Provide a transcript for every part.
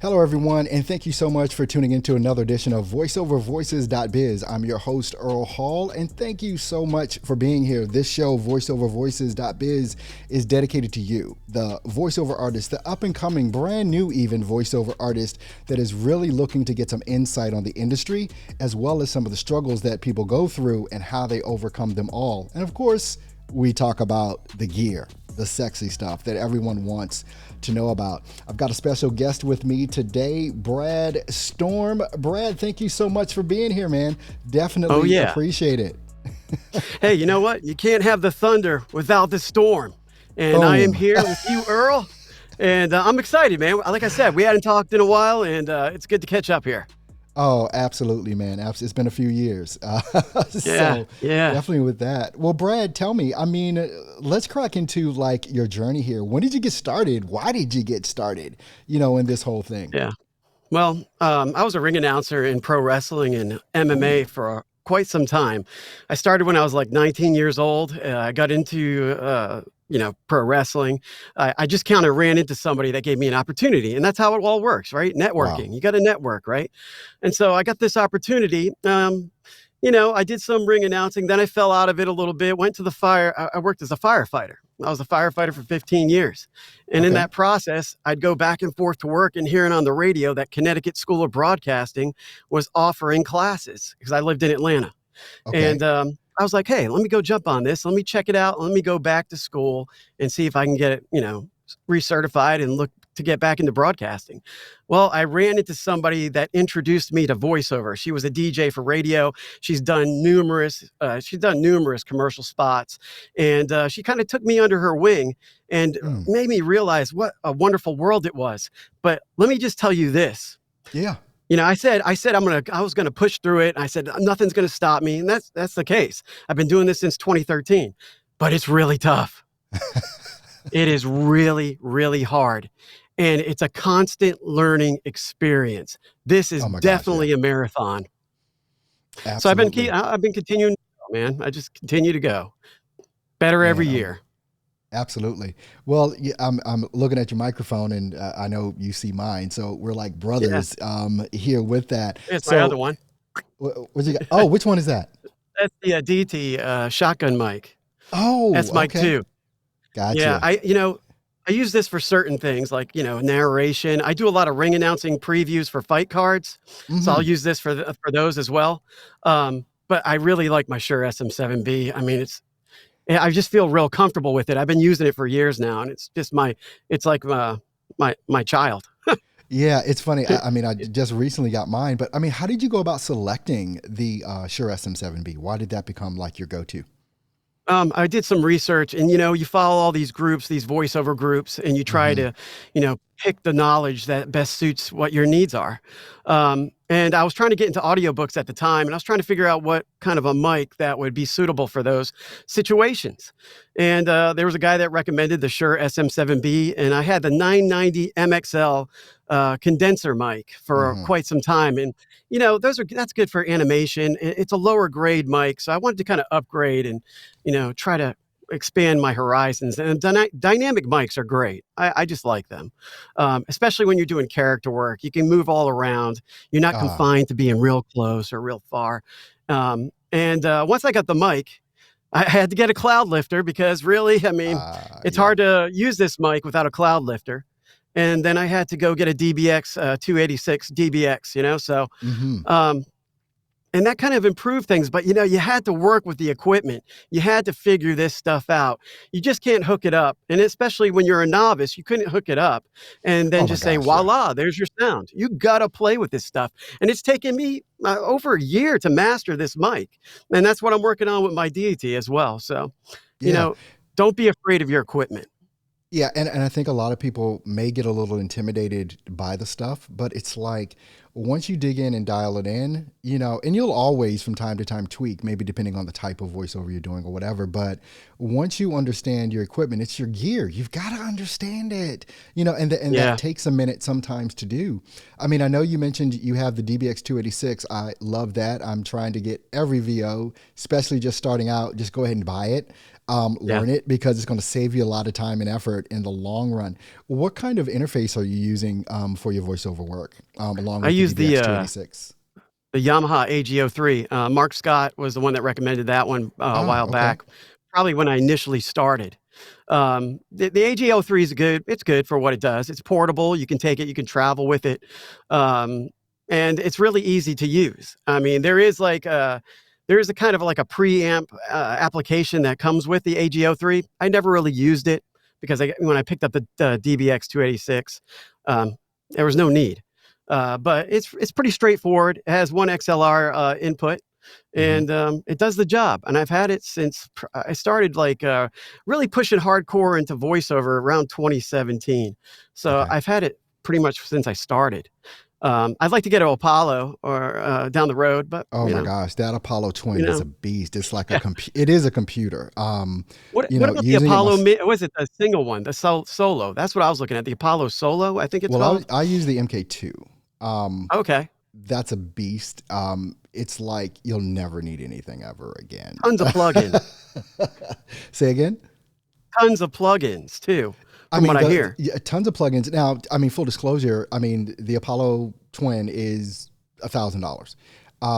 Hello, everyone, and thank you so much for tuning into another edition of VoiceOverVoices.biz. I'm your host, Earl Hall, and thank you so much for being here. This show, VoiceOverVoices.biz, is dedicated to you, the voiceover artist, the up-and-coming, brand new even voiceover artist that is really looking to get some insight on the industry, as well as some of the struggles that people go through and how they overcome them all. And of course, we talk about the gear, the sexy stuff that everyone wants to know about. I've got a special guest with me today, Brad Storm. Brad, thank you so much for being here, man. Definitely appreciate it. Hey, you know what? You can't have the thunder without the storm. And Boom. I am here with you, Earl. And I'm excited, man. Like I said, we hadn't talked in a while, and it's good to catch up here. Oh, absolutely, man. It's been a few years. Yeah. Definitely with that. Well, Brad, tell me, let's crack into like your journey here. When did you get started? Why did you get started, in this whole thing? Yeah. Well, I was a ring announcer in pro wrestling and MMA for quite some time. I started when I was like 19 years old. I got into, pro wrestling. I just kind of ran into somebody that gave me an opportunity, and that's how it all works, right? Networking. Wow. You got to network, right? And so I got this opportunity. I did some ring announcing, then I fell out of it a little bit, went to the fire. I worked as a firefighter. I was a firefighter for 15 years. And in that process, I'd go back and forth to work and hearing on the radio that Connecticut School of Broadcasting was offering classes because I lived in Atlanta. Okay. And I was like, hey, let me go jump on this. Let me check it out. Let me go back to school and see if I can get it, recertified and look to get back into broadcasting. Well, I ran into somebody that introduced me to voiceover. She was a DJ for radio. She's done numerous commercial spots, and she kind of took me under her wing and made me realize what a wonderful world it was. But let me just tell you this. Yeah. I said I was gonna push through it. I said nothing's gonna stop me, and that's the case. I've been doing this since 2013, but it's really tough. It is really, really hard. And it's a constant learning experience. This is definitely a marathon. Absolutely. So I've been continuing, man. I just continue to go better every year. Absolutely. Well, I'm looking at your microphone, and I know you see mine, so we're like brothers here with that. It's my other one. What's you got? Oh, which one is that? That's the DT shotgun mic. Oh, that's mic 2. Gotcha. Yeah, I use this for certain things like, narration. I do a lot of ring announcing previews for fight cards. So I'll use this for those as well. But I really like my Shure SM7B. I mean, I just feel real comfortable with it. I've been using it for years now, and it's just it's like my child. Yeah, it's funny. I just recently got mine, but how did you go about selecting the Shure SM7B? Why did that become like your go-to? I did some research, and you follow all these groups, these voiceover groups, and you try to, pick the knowledge that best suits what your needs are. And I was trying to get into audiobooks at the time, and I was trying to figure out what kind of a mic that would be suitable for those situations. And there was a guy that recommended the Shure SM7B, and I had the 990 MXL condenser mic for quite some time. And that's good for animation. It's a lower grade mic, so I wanted to kind of upgrade and try to expand my horizons. And dynamic mics are great. I just like them, especially when you're doing character work. You can move all around. You're not confined to being real close or real far. And once I got the mic, I had to get a cloud lifter because really, it's hard to use this mic without a cloud lifter. And then I had to go get a DBX 286 DBX, so and that kind of improved things. But, you had to work with the equipment. You had to figure this stuff out. You just can't hook it up. And especially when you're a novice, you couldn't hook it up and then say, voila, there's your sound. You got to play with this stuff. And it's taken me over a year to master this mic. And that's what I'm working on with my deity as well. So, don't be afraid of your equipment. Yeah, and I think a lot of people may get a little intimidated by the stuff, but it's like once you dig in and dial it in, and you'll always from time to time tweak, maybe depending on the type of voiceover you're doing or whatever. But once you understand your equipment, it's your gear. You've got to understand it, and that takes a minute sometimes to do. I know you mentioned you have the DBX 286. I love that. I'm trying to get every VO, especially just starting out, just go ahead and buy it. Yeah. learn it because it's going to save you a lot of time and effort in the long run. What kind of interface are you using for your voiceover work, along I with the use DBX286? the Yamaha AG03. Mark Scott was the one that recommended that one a Ah, while okay. back, probably when I initially started. The AG03 is good. It's good for what it does. It's portable. You can take it. You can travel with it, um, and it's really easy to use. I mean, there is a kind of like a preamp application that comes with the AG03. I never really used it because when I picked up the DBX 286, there was no need. But it's pretty straightforward. It has one XLR input, Hmm. and it does the job. And I've had it since I started really pushing hardcore into voiceover around 2017. So Okay. I've had it pretty much since I started. I'd like to get an Apollo or down the road, but Oh my gosh, that Apollo you Twin is a know, beast. It's like yeah. it is a computer. What about the Using it Apollo? Was it the single one, the Solo? That's what I was looking at. The Apollo Solo, I think it's well, called. I use the MK2. Okay, That's a beast. It's like you'll never need anything ever again. tons of plugins, Say again? tons of plugins too, I from what mean, I hear. yeah, tons of plugins. Now, I mean, full disclosure, I mean, the Apollo Twin is $1,000.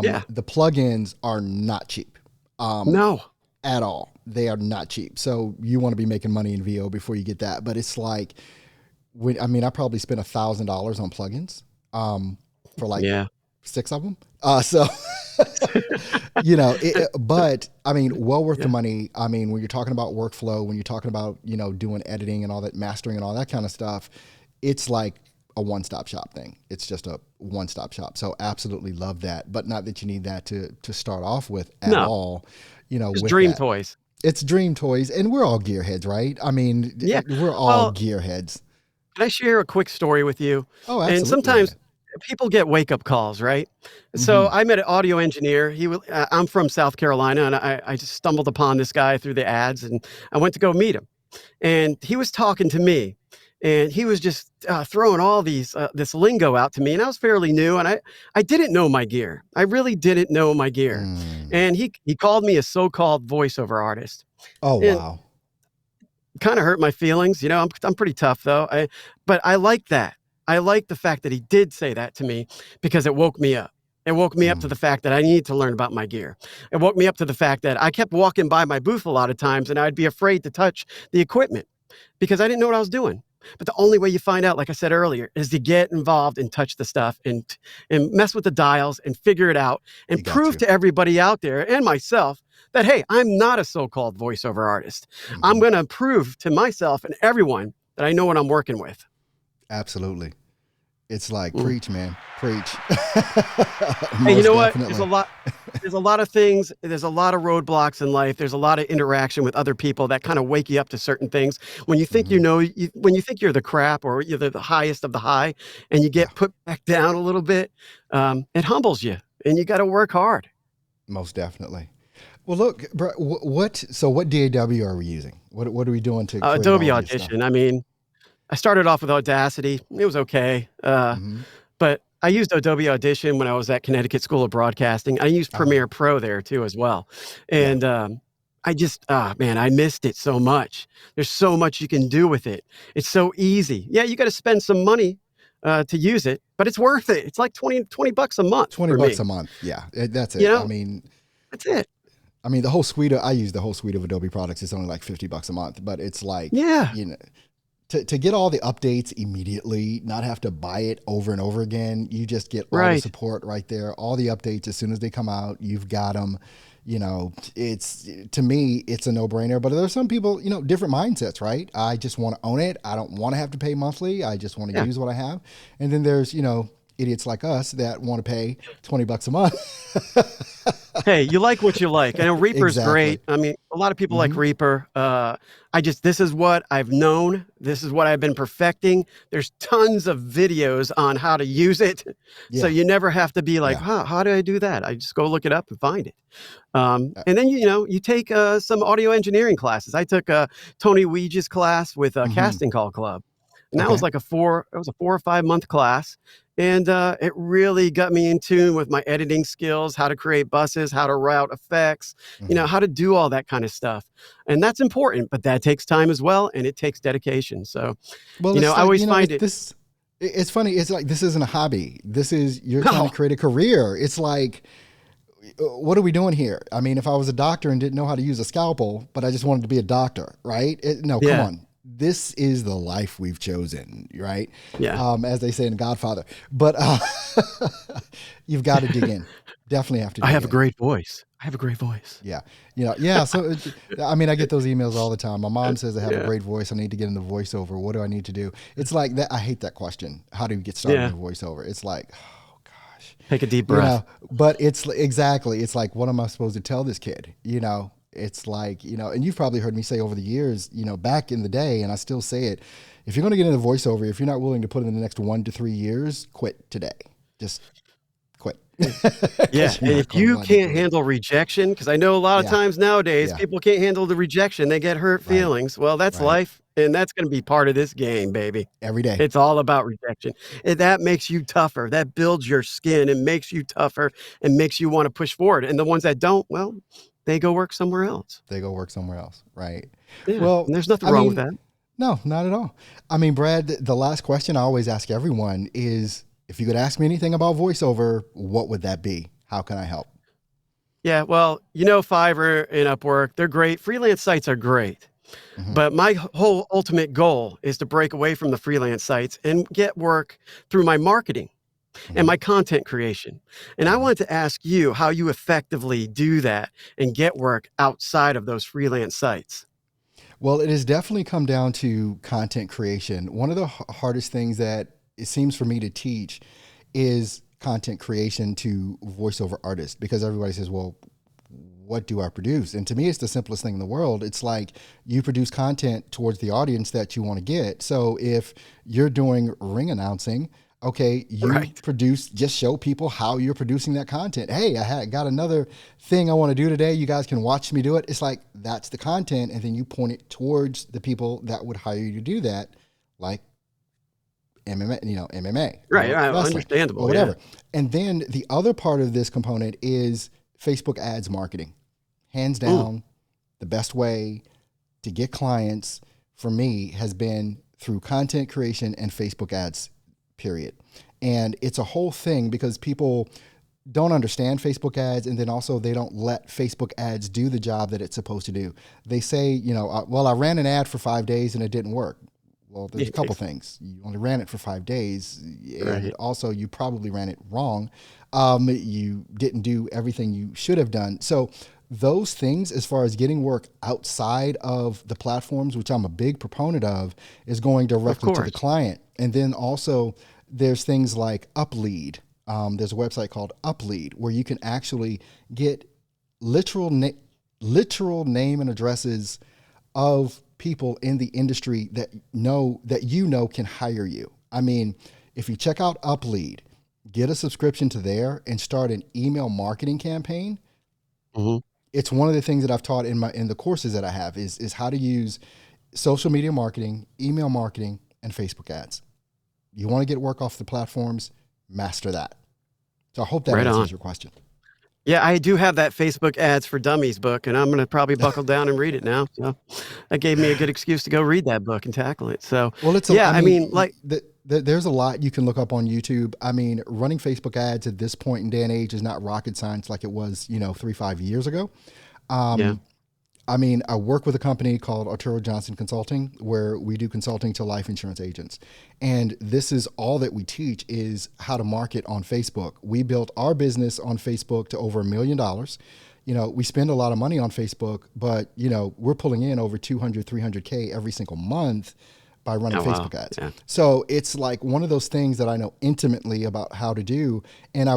Yeah, The plugins are not cheap no, at all. They are not cheap. So you want to be making money in VO before you get that. But it's like, I mean, I probably spent $1,000 on plugins for like yeah, 6 of them. So but I mean, well worth the yeah. money. I mean, when you're talking about workflow, when you're talking about, doing editing and all that, mastering and all that kind of stuff, it's like a one-stop shop thing. It's just a one-stop shop. So absolutely love that, but not that you need that to start off with at No, all, just with dream that. toys. It's dream toys, and we're all gearheads, right? I mean, Yeah. we're all Well, gearheads. can I share a quick story with you? Oh, And absolutely, sometimes man. people get wake up calls, right? So Hmm. I met an audio engineer. I'm from South Carolina, and I just stumbled upon this guy through the ads, and I went to go meet him. And he was talking to me, and he was just throwing all this lingo out to me, and I was fairly new, and I didn't know my gear. I really didn't know my gear. Mm. And he called me a so-called voiceover artist, Oh, and wow. kind of hurt my feelings. I'm pretty tough though. But I like that. I like the fact that he did say that to me because it woke me up. It woke me up to Mm. the fact that I need to learn about my gear. It woke me up to the fact that I kept walking by my booth a lot of times and I'd be afraid to touch the equipment because I didn't know what I was doing. But the only way you find out, like I said earlier, is to get involved and touch the stuff and mess with the dials and figure it out You and got prove to. to everybody out there and myself that, hey, I'm not a so-called voiceover artist. I'm Hmm. going to prove to myself and everyone that I know what I'm working with. Absolutely. It's like, Mm. preach, man, preach. Hey, you Most know what? definitely. There's a lot of things. There's a lot of roadblocks in life. There's a lot of interaction with other people that kind of wake you up to certain things. When you think Hmm. when you think you're the crap or you're the highest of the high, and you Yeah, get put back down a little bit, it humbles you, and you got to work hard. most definitely. Well, look, bro, what DAW are we using? What are we doing to create Adobe all of your stuff? Audition. I mean, I started off with Audacity. It was okay. Hmm. But I used Adobe Audition when I was at Connecticut School of Broadcasting. I used Oh, Premiere Pro there too as well. yeah. And, man, I missed it so much. There's so much you can do with it. It's so easy. Yeah, you gotta spend some money, to use it, but it's worth it. It's like 20 bucks a month 20 for bucks a me. month. Yeah, that's You it. know? That's it. The whole suite I use the whole suite of Adobe products. It's only like 50 bucks a month, but it's like, Yeah, to get all the updates immediately, not have to buy it over and over again. You just get all the right. support right there. All the updates as soon as they come out, you've got them. It's to me, it's a no brainer. But there's some people, different mindsets, right? I just want to own it. I don't want to have to pay monthly. I just want to Yeah. use what I have. And then there's, idiots like us that want to pay 20 bucks a month. Hey, you like what you like. I know Reaper's Exactly. great. I mean, a lot of people like Hmm. Reaper. This is what I've known. This is what I've been perfecting. There's tons of videos on how to use it. So Yeah. you never have to be like, Yeah. how do I do that? I just go look it up and find it. Uh, And then, you take some audio engineering classes. I took Tony Weege's class with mhm. Casting Call Club. And that was Okay. like it was a 4 or 5 month class. And it really got me in tune with my editing skills, how to create buses, how to route effects, Hmm. how to do all that kind of stuff. And that's important, but that takes time as well. And it takes dedication. So, Well, it's I like, always find it's it. this. It's funny. It's like this isn't a hobby. This is you're trying to No. create a career. It's like, what are we doing here? I mean, if I was a doctor and didn't know how to use a scalpel, but I just wanted to be a doctor, right? No, come Yeah. on. This is the life we've chosen, right? Yeah. As they say in Godfather. But you've got to dig in. Definitely have to I dig have a in. great voice. I have a great voice. Yeah. Yeah. So, I mean, I get those emails all the time. My mom says I have a Yeah. great voice. I need to get into voiceover. What do I need to do? It's like that. I hate that question. How do you get started Yeah. in voiceover? It's like, oh gosh, Take a deep breath. but it's exactly, it's like, what am I supposed to tell this kid? It's like, and you've probably heard me say over the years, back in the day, and I still say it, if you're going to get into voiceover, if you're not willing to put in the next 1 to 3 years, quit today. Just quit. Yeah, Because you're and not if going to you wind up can't doing it. handle rejection, because I know a lot of Yeah. times nowadays Yeah. people can't handle the rejection, they get hurt Right. feelings. Well, that's Right. life, and that's gonna be part of this game, baby. Every day. It's all about rejection, and that makes you tougher, that builds your skin and makes you tougher and makes you wanna push forward, and the ones that don't, well, they go work somewhere else. They go work somewhere else. Right. Yeah, Well, and there's nothing I wrong with mean, that. no, not at all. I mean, Brad, the last question I always ask everyone is, if you could ask me anything about voiceover, what would that be? How can I help? Yeah, well, Fiverr and Upwork, they're great, freelance sites are great. Hmm. But my whole ultimate goal is to break away from the freelance sites and get work through my marketing and Hmm. my content creation. And I Hmm. wanted to ask you how you effectively do that and get work outside of those freelance sites. Well, it has definitely come down to content creation. One of the hardest things that it seems for me to teach is content creation to voiceover artists, because everybody says, well, what do I produce? And to me, it's the simplest thing in the world. It's like you produce content towards the audience that you want to get. So if you're doing ring announcing, okay, you Right. produce, just show people how you're producing that content. Hey, got another thing I want to do today. You guys can watch me do it. It's like, that's the content. And then you point it towards the people that would hire you to do that, like MMA, MMA Right. or Right. wrestling or Understandable. Yeah. whatever. And then the other part of this component is Facebook ads marketing. Hands Mm. down, the best way to get clients for me has been through content creation and Facebook ads, period. And it's a whole thing because people don't understand Facebook ads, and then also they don't let Facebook ads do the job that it's supposed to do. They say, well, I ran an ad for 5 days and it didn't work. Well, there's a couple things. You only ran it for 5 days, and Right. also you probably ran it wrong. You didn't do everything you should have done. So those things, as far as getting work outside of the platforms, which I'm a big proponent of, is going Of directly to the course. client. And then also there's things like Uplead. There's a website called Uplead where you can actually get literal literal name and addresses of people in the industry that can hire you. I mean, if you check out Uplead, get a subscription to there and start an email marketing campaign. Mhm. It's one of the things that I've taught in the courses that I have is how to use social media marketing, email marketing, and Facebook ads. You want to get work off the platforms, master that. So I hope that Right answers on. your question. Yeah, I do have that Facebook Ads for Dummies book, and I'm gonna probably buckle down and read it now. So that gave me a good excuse to go read that book and tackle it. So, Well, yeah, I I mean, mean, like, there's a lot you can look up on YouTube. I mean, running Facebook ads at this point in day and age is not rocket science like it was, 3, 5 years ago. yeah. I mean, I work with a company called Arturo Johnson Consulting, where we do consulting to life insurance agents. And this is all that we teach is how to market on Facebook. We built our business on Facebook to over $1 million. We spend a lot of money on Facebook, but, we're pulling in over 200, 300K every single month by running Oh, wow. Facebook ads. Yeah. So it's like one of those things that I know intimately about how to do. And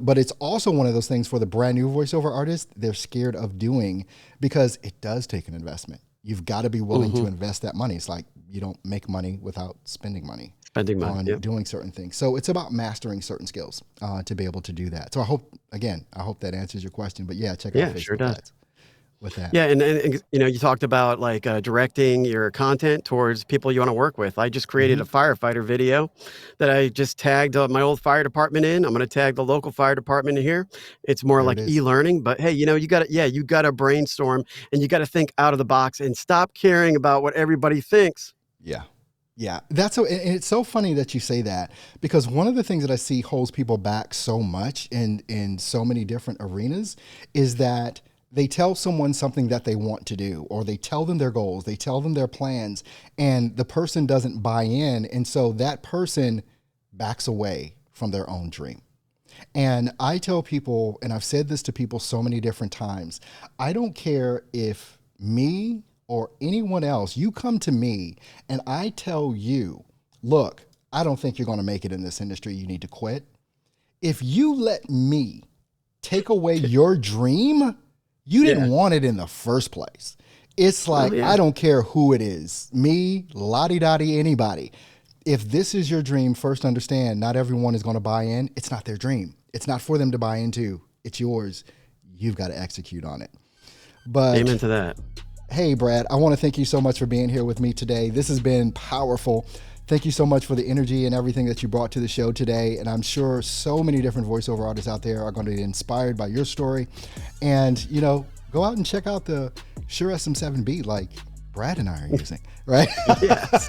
but it's also one of those things for the brand new voiceover artist, they're scared of doing because it does take an investment. You've got to be willing to Mhm. invest that money. It's like you don't make money without spending money Spending money. on Yep. doing certain things. So it's about mastering certain skills to be able to do that. So I hope that answers your question. But yeah, check out Yeah, sure Facebook does. ads. with that. Yeah, and you know, you talked about like directing your content towards people you want to work with. I just created Hmm. a firefighter video that I just tagged my old fire department in. I'm going to tag the local fire department in here. It's more There it like is. e-learning, but hey, you know, you got to brainstorm and you got to think out of the box and stop caring about what everybody thinks. Yeah. Yeah. That's so, and it's so funny that you say that, because one of the things that I see holds people back so much in so many different arenas is that they tell someone something that they want to do, or they tell them their goals, they tell them their plans, and the person doesn't buy in. And so that person backs away from their own dream. And I tell people, and I've said this to people so many different times, I don't care if me or anyone else, you come to me and I tell you, look, I don't think you're going to make it in this industry. You need to quit. If you let me take away your dream, you Yeah. didn't want it in the first place. It's like, Well, yeah. I don't care who it is, me, lottie-dottie, anybody. If this is your dream, first understand, not everyone is going to buy in. It's not their dream. It's not for them to buy into. It's yours. You've got to execute on it. But Amen to that. hey, Brad, I want to thank you so much for being here with me today. This has been powerful. Thank you so much for the energy and everything that you brought to the show today. And I'm sure so many different voiceover artists out there are going to be inspired by your story. And, you know, go out and check out the Shure SM7B like Brad and I are using, right? Yes.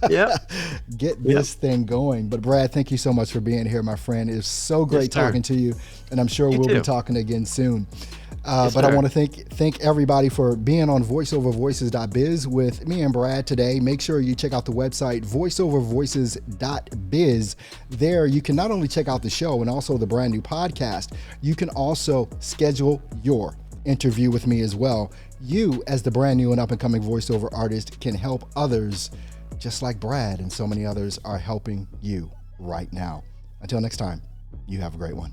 Yep. Get this thing going. But Brad, thank you so much for being here, my friend. It's so great talking to you. And I'm sure we'll be talking again soon. But I want to thank everybody for being on voiceovervoices.biz with me and Brad today. Make sure you check out the website voiceovervoices.biz. There you can not only check out the show and also the brand new podcast, you can also schedule your interview with me as well. You, as the brand new and up and coming voiceover artist, can help others just like Brad and so many others are helping you right now. Until next time, you have a great one.